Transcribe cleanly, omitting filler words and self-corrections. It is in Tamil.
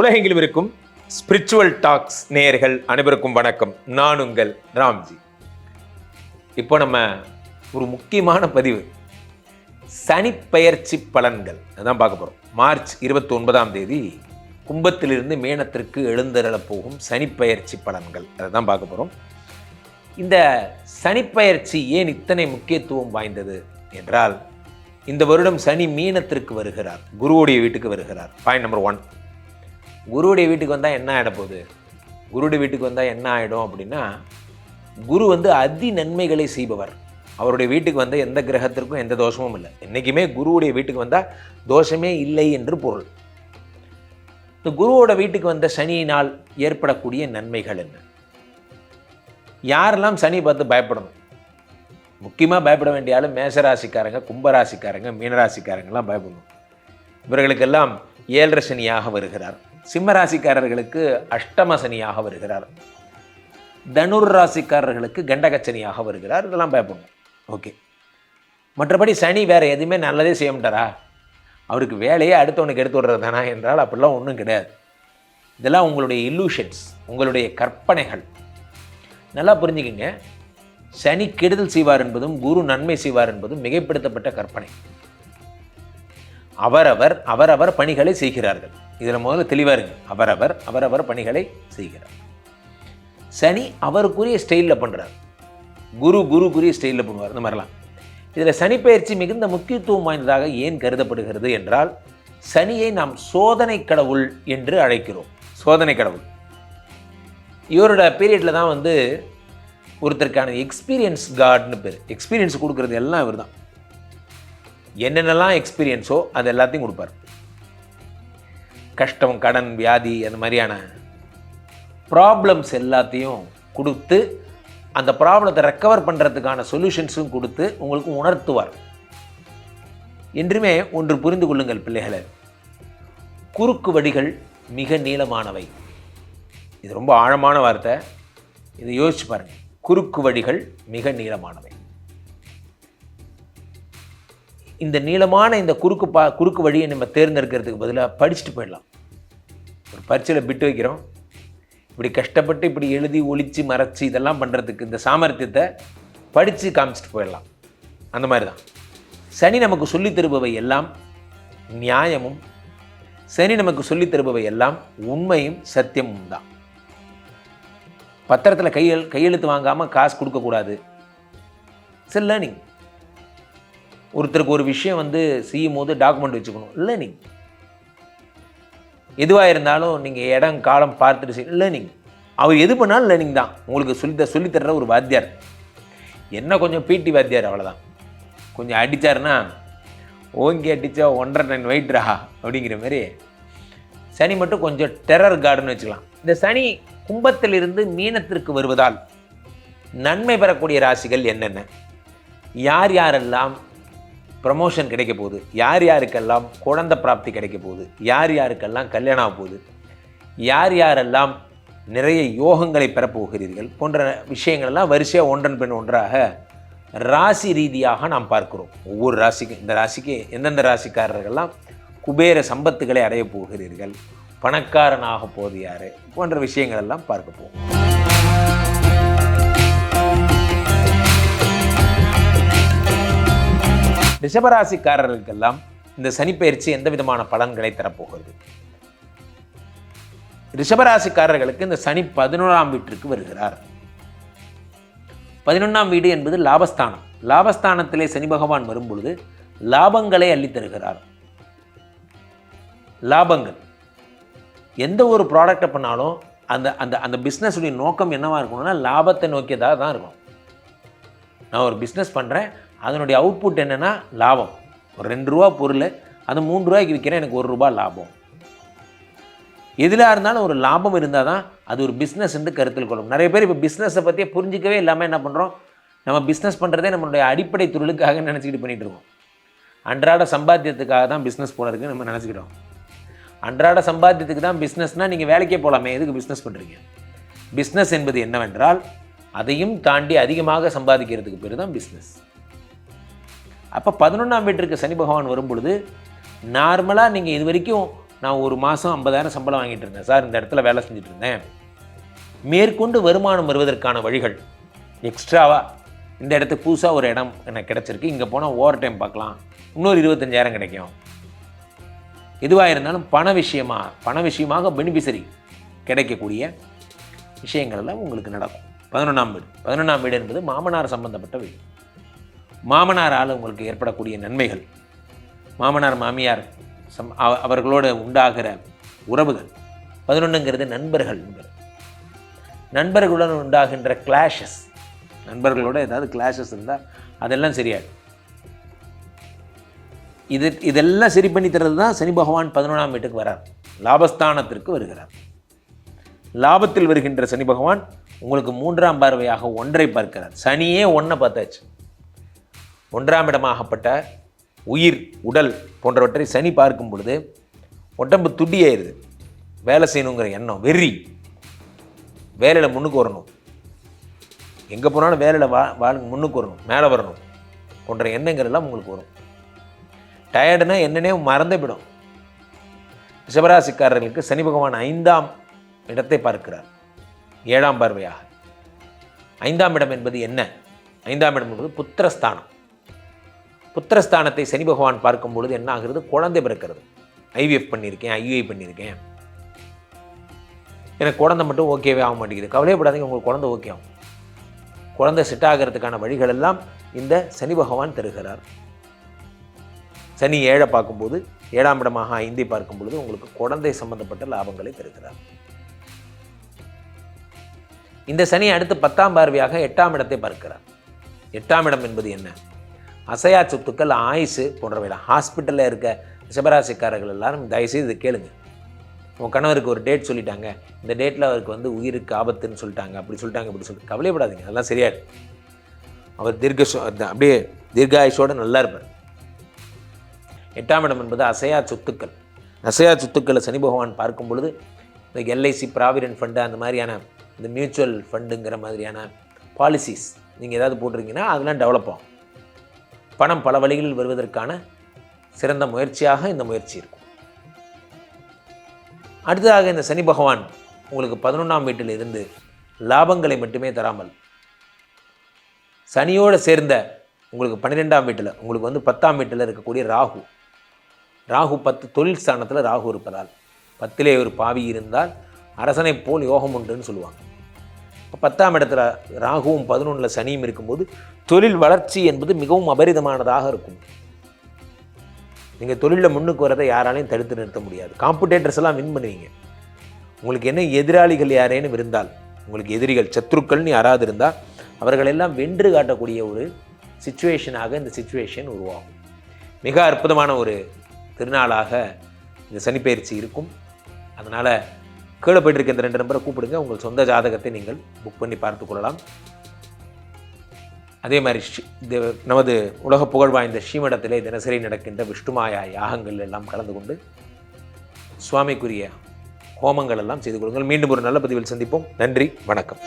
உலகெங்கிலும் இருக்கும் ஸ்பிரிச்சுவல் டாக்ஸ் நேயர்கள் அனைவருக்கும் வணக்கம். நான் உங்கள் ராம்ஜி. இப்போ நம்ம ஒரு முக்கியமான பதிவு, சனிப்பெயர்ச்சி பலன்கள் அதான் பார்க்க போகிறோம். மார்ச் 29ஆம் தேதி கும்பத்திலிருந்து மீனத்திற்கு எழுந்தருளப் போகும் சனிப்பெயர்ச்சி பலன்கள் அதை தான் பார்க்க போகிறோம். இந்த சனிப்பெயர்ச்சி ஏன் இத்தனை முக்கியத்துவம் வாய்ந்தது என்றால், இந்த வருடம் சனி மீனத்திற்கு வருகிறார், குருவுடைய வீட்டுக்கு வருகிறார். பாயிண்ட் நம்பர் 1, குருவுடைய வீட்டுக்கு வந்தால் என்ன ஆகிட போகுது? குருவுடைய வீட்டுக்கு வந்தால் என்ன ஆகிடும் அப்படின்னா, குரு அதி நன்மைகளை செய்பவர். அவருடைய வீட்டுக்கு வந்தால் எந்த கிரகத்திற்கும் எந்த தோஷமும் இல்லை. என்றைக்குமே குருவுடைய வீட்டுக்கு வந்தால் தோஷமே இல்லை என்று பொருள். இந்த குருவோட வீட்டுக்கு வந்த சனியினால் ஏற்படக்கூடிய நன்மைகள் என்ன? யாரெல்லாம் சனி பார்த்து பயப்படணும்? முக்கியமாக பயப்பட வேண்டிய ஆள் மேஷராசிக்காரங்க, கும்பராசிக்காரங்க, மீனராசிக்காரங்கெல்லாம் பயப்படணும். இவர்களுக்கெல்லாம் 7.5 சனியாக வருகிறார். சிம்ம ராசிக்காரர்களுக்கு அஷ்டம சனியாக வருகிறார். தனுர் ராசிக்காரர்களுக்கு கண்டகச்சனியாக வருகிறார். இதெல்லாம் பயப்படணும். ஓகே, மற்றபடி சனி வேறு எதுவுமே நல்லதே செய்ய மாட்டாரா? அவருக்கு வேலையே அடுத்தவனுக்கு எடுத்து விடுறது தானா என்றால் அப்படிலாம் ஒன்றும் கிடையாது. இதெல்லாம் உங்களுடைய இல்லூஷன்ஸ், உங்களுடைய கற்பனைகள். நல்லா புரிஞ்சுக்கிங்க, சனி கெடுதல் செய்வார் என்பதும் குரு நன்மை செய்வார் என்பதும் மிகைப்படுத்தப்பட்ட கற்பனை. அவரவர் பணிகளை செய்கிறார்கள். இதில் முதல்ல தெளிவாக இருங்க. அவரவர் பணிகளை செய்கிறார். சனி அவருக்குரிய ஸ்டைலில் பண்ணுறார், குருக்குரிய ஸ்டைலில் பண்ணுவார். இந்த மாதிரிலாம் இதில் சனிப்பெயர்ச்சி மிகுந்த முக்கியத்துவம் வாய்ந்ததாக ஏன் கருதப்படுகிறது என்றால், சனியை நாம் சோதனை கடவுள் என்று அழைக்கிறோம். சோதனை கடவுள். இவரோட பீரியடில் தான் ஒருத்தருக்கான எக்ஸ்பீரியன்ஸ் காட்னு பேர். எக்ஸ்பீரியன்ஸ் கொடுக்குறது எல்லாம் இவர் தான். என்னென்னலாம் எக்ஸ்பீரியன்ஸோ அது எல்லாத்தையும் கொடுப்பார். கஷ்டம், கடன், வியாதி, அந்த மாதிரியான ப்ராப்ளம்ஸ் எல்லாத்தையும் கொடுத்து, அந்த ப்ராப்ளத்தை ரெக்கவர் பண்ணுறதுக்கான சொல்யூஷன்ஸும் கொடுத்து உங்களுக்கு உணர்த்துவார். என்றுமே ஒன்று புரிந்து கொள்ளுங்கள் பிள்ளைகளே, குறுக்கு வழிகள் மிக நீளமானவை. இது ரொம்ப ஆழமான வார்த்தை, இதை யோசிச்சு பாருங்கள். குறுக்கு வழிகள் மிக நீளமானவை. இந்த நீளமான இந்த குறுக்கு வழியை நம்ம தேர்ந்தெடுக்கிறதுக்கு பதிலாக படிச்சுட்டு போயிடலாம். ஒரு பரீட்சையில் பிட்டு வைக்கிறோம், இப்படி கஷ்டப்பட்டு இப்படி எழுதி ஒழித்து மறைச்சி இதெல்லாம் பண்ணுறதுக்கு இந்த சாமர்த்தியத்தை படித்து காமிச்சிட்டு போயிடலாம். அந்த மாதிரி தான் சனி நமக்கு சொல்லித் தருபவை எல்லாம் நியாயமும், சனி நமக்கு சொல்லித் தருபவை எல்லாம் உண்மையும் சத்தியமும் தான். பத்திரத்தில் கையெழுத்து வாங்காமல் காசு கொடுக்கக்கூடாது. It's learning. ஒருத்தருக்கு ஒரு விஷயம் செய்யும் போது டாக்குமெண்ட் வச்சுக்கணும். லேர்னிங். எதுவாக இருந்தாலும் நீங்கள் இடம் காலம் பார்த்துட்டு செய்ய லேர்னிங். அவர் எது பண்ணாலும் லேர்னிங் தான். உங்களுக்கு சொல்லித்தர்ற ஒரு வாத்தியார். என்ன கொஞ்சம் பிடி வாத்தியார், அவ்வளோதான். கொஞ்சம் அடித்தார்னா ஓங்கி அடித்தா 1.5 டன் வெயிட்ரா அப்படிங்கிற மாதிரி. சனி மட்டும் கொஞ்சம் டெரர் கார்டுன்னு வச்சுக்கலாம். இந்த சனி கும்பத்திலிருந்து மீனத்திற்கு வருவதால் நன்மை பெறக்கூடிய ராசிகள் என்னென்ன? யார் யாரெல்லாம் ப்ரமோஷன் கிடைக்க போகுது, யார் யாருக்கெல்லாம் குழந்தை பிராப்தி கிடைக்க போகுது, யார் யாருக்கெல்லாம் கல்யாணம் ஆக போகுது, யார் யாரெல்லாம் நிறைய யோகங்களை பெறப்போகிறீர்கள் போன்ற விஷயங்கள்லாம் வரிசையாக ஒன்றன் பின் ஒன்றாக ராசி ரீதியாக நாம் பார்க்கிறோம். ஒவ்வொரு ராசிக்கும், இந்த ராசிக்கு எந்தெந்த ராசிக்காரர்கள்லாம் குபேர சம்பத்துகளை அடைய போகிறீர்கள், பணக்காரனாக போது யார் போன்ற விஷயங்கள் எல்லாம் பார்க்க போகும். ரிஷபராசிக்காரர்களுக்கெல்லாம் இந்த சனிப்பெயர்ச்சி எந்த விதமான பலன்களை தரப்போகிறது? ரிஷபராசிக்காரர்களுக்கு இந்த சனி 11ஆம் வீட்டிற்கு வருகிறார். 11ஆம் வீடு என்பது லாபஸ்தானம். லாபஸ்தானத்திலே சனி பகவான் வரும் பொழுது லாபங்களை அள்ளித்தருகிறார். லாபங்கள். எந்த ஒரு ப்ராடக்டை பண்ணாலும் அந்த அந்த அந்த பிஸ்னஸுடைய நோக்கம் என்னவாக இருக்கணும்னா லாபத்தை நோக்கியதாக தான் இருக்கும். நான் ஒரு பிஸ்னஸ் பண்ணுறேன், அதனுடைய அவுட்புட் என்னென்னா லாபம். ஒரு 2 ரூபா பொருள் அது 3 ரூபாய்க்கு விற்கிறேன், எனக்கு 1 ரூபா லாபம். எதிலாக இருந்தாலும் ஒரு லாபம் இருந்தால் தான் அது ஒரு பிஸ்னஸ் என்று கருத்தில் கொள்ளும். நிறைய பேர் இப்போ பிஸ்னஸை பற்றியே புரிஞ்சிக்கவே இல்லாமல் என்ன பண்ணுறோம், நம்ம பிஸ்னஸ் பண்ணுறதே நம்மளுடைய அடிப்படை தொழிலுக்காக நினச்சிக்கிட்டு பண்ணிகிட்டு இருக்கோம். அன்றாட சம்பாத்தியத்துக்காக தான் பிஸ்னஸ் போல இருக்குது நம்ம நினச்சிக்கிட்டோம். அன்றாட சம்பாத்தியத்துக்கு தான் பிஸ்னஸ்னால் நீங்கள் வேலைக்கே போகலாமே, எதுக்கு பிஸ்னஸ் பண்ணுறீங்க? பிஸ்னஸ் என்பது என்னவென்றால் அதையும் தாண்டி அதிகமாக சம்பாதிக்கிறதுக்கு பேர் தான் பிஸ்னஸ். அப்போ 11ஆம் வீட்டிற்கு சனி பகவான் வரும் பொழுது நார்மலாக நீங்கள் இது வரைக்கும் நான் ஒரு மாதம் 50,000 சம்பளம் வாங்கிட்டு இருந்தேன் சார், இந்த இடத்துல வேலை செஞ்சுட்டு இருந்தேன், மேற்கொண்டு வருமானம் வருவதற்கான வழிகள் எக்ஸ்ட்ராவாக இந்த இடத்துக்கு புதுசாக ஒரு இடம் எனக்கு கிடச்சிருக்கு, இங்கே போனால் ஓவர் டைம் பார்க்கலாம், இன்னொரு 25,000 கிடைக்கும். எதுவாக இருந்தாலும் பண விஷயமாக பெனிஃபிஷரி கிடைக்கக்கூடிய விஷயங்கள் எல்லாம் உங்களுக்கு நடக்கும். 11ஆம் வீடு என்பது மாமனார் சம்பந்தப்பட்ட வீடு. மாமனாரால் உங்களுக்கு ஏற்படக்கூடிய நன்மைகள், மாமனார் மாமியார் அவர்களோடு உண்டாகிற உறவுகள். 11ங்கிறது நண்பர்களுடன் உண்டாகின்ற கிளாஷஸ், நண்பர்களோட ஏதாவது கிளாஷஸ் இருந்தால் அதெல்லாம் சரியாது. இதெல்லாம் சரி பண்ணி தர்றது தான் சனி பகவான் 11ஆம் வீட்டுக்கு வரார், லாபஸ்தானத்திற்கு வருகிறார். லாபத்தில் வருகின்ற சனி பகவான் உங்களுக்கு 3ஆம் பார்வையாக 1ஐ பார்க்கிறார். சனியே 1 பார்த்தாச்சு. 1ஆம் இடமாகப்பட்ட உயிர், உடல் போன்றவற்றை சனி பார்க்கும் பொழுது உடம்பு துடியாயிருது. வேலை செய்யணுங்கிற எண்ணம், வெறி, வேலையில் முன்னுக்கு வரணும், எங்கே போனாலும் வேலையில் முன்னுக்கு வரணும், மேலே வரணும் போன்ற எண்ணங்கள் எல்லாம் உங்களுக்கு வரும். டயர்டுனா என்னன்னே மறந்தே போயிடும். ரிஷபராசிக்காரர்களுக்கு சனி பகவான் 5ஆம் இடத்தை பார்க்கிறார், 7ஆம் பார்வையாக. 5ஆம் இடம் என்பது என்ன? 5ஆம் இடம் என்பது புத்திரஸ்தானம். புத்திரஸ்தானத்தை சனி பகவான் பார்க்கும் பொழுது என்ன ஆகிறது? குழந்தை பிறக்கிறது. IVF பண்ணியிருக்கேன், IUI பண்ணியிருக்கேன், எனக்கு குழந்தை மட்டும் ஓகேவே ஆக மாட்டேங்குது. கவலையப்படாதீங்க, உங்களுக்கு குழந்தை ஓகே ஆகும். குழந்தை செட் ஆகிறதுக்கான வழிகள் எல்லாம் இந்த சனி பகவான் தருகிறார். சனி 7 பார்க்கும்போது, 7ஆம் இடமாக 5ஐ பார்க்கும் பொழுது உங்களுக்கு குழந்தை சம்பந்தப்பட்ட லாபங்களை தருகிறார். இந்த சனி அடுத்து 10ஆம் பார்வையாக 8ஆம் இடத்தை பார்க்கிறார். 8ஆம் இடம் என்பது என்ன? அசையா சொத்துக்கள், ஆயுசு போன்றவைலாம். ஹாஸ்பிட்டலில் இருக்க ரிஷபராசிக்காரர்கள் எல்லாரும் தயவுசெய்து இதை கேளுங்க. உங்கள் கணவருக்கு ஒரு டேட் சொல்லிட்டாங்க, இந்த டேட்டில் அவருக்கு உயிருக்கு ஆபத்துன்னு சொல்லிட்டாங்க, அப்படி சொல்லிட்டு கவலைப்படாதீங்க, அதெல்லாம் சரியாது. அவர் அப்படியே தீர்காயுஷோடு நல்லா இருப்பார். 8ஆம் இடம் என்பது அசையா சொத்துக்கள். அசையா சொத்துக்களை சனி பகவான் பார்க்கும் பொழுது இந்த LIC, ப்ராவிடென்ட் ஃபண்டு, அந்த மாதிரியான இந்த மியூச்சுவல் ஃபண்டுங்கிற மாதிரியான பாலிசிஸ் நீங்கள் ஏதாவது போட்டிருக்கீங்கன்னா அதெல்லாம் டெவலப் ஆகும். பணம் பல வழிகளில் வருவதற்கான சிறந்த முயற்சியாக இந்த முயற்சி இருக்கும். அடுத்ததாக இந்த சனி பகவான் உங்களுக்கு 11ஆம் வீட்டில் இருந்து லாபங்களை மட்டுமே தராமல் சனியோடு சேர்ந்த உங்களுக்கு 12ஆம் வீட்டில் உங்களுக்கு 10ஆம் வீட்டில் இருக்கக்கூடிய ராகு 10 தொழில் ஸ்தானத்தில் ராகு இருப்பதால் 10லே ஒரு பாவி இருந்தால் அரசனை போல் யோகம் உண்டுன்னு சொல்லுவாங்க. 10ஆம் இடத்துல ராகுவும் 11ல் சனியும் இருக்கும்போது தொழில் வளர்ச்சி என்பது மிகவும் அபரிதமானதாக இருக்கும். நீங்கள் தொழிலில் முன்னுக்கு வரதை யாராலையும் தடுத்து நிறுத்த முடியாது. காம்படிட்டர்ஸ் எல்லாம் வின் பண்ணுவீங்க. உங்களுக்கு என்ன எதிராளிகள் யாரேனும் இருந்தால், உங்களுக்கு எதிரிகள் சத்ருக்கள்னு யாராவது இருந்தால் அவர்களெல்லாம் வென்று காட்டக்கூடிய ஒரு சிச்சுவேஷனாக இந்த சிச்சுவேஷன் உருவாகும். மிக அற்புதமான ஒரு திருநாளாக இந்த சனிப்பெயர்ச்சி இருக்கும். அதனால் கீழே போய்ட்டு இருக்க இந்த 2 நம்பரை கூப்பிடுங்க, உங்கள் சொந்த ஜாதகத்தை நீங்கள் புக் பண்ணி பார்த்து கொள்ளலாம். அதே மாதிரி நமது உலக புகழ் வாய்ந்த ஸ்ரீமடத்திலே தினசரி நடக்கின்ற விஷ்ணுமாயா யாகங்கள் எல்லாம் கலந்து கொண்டு சுவாமிக்குரிய ஹோமங்கள் எல்லாம் செய்து கொள்ளுங்கள். மீண்டும் ஒரு நல்ல பதிவில் சந்திப்போம். நன்றி, வணக்கம்.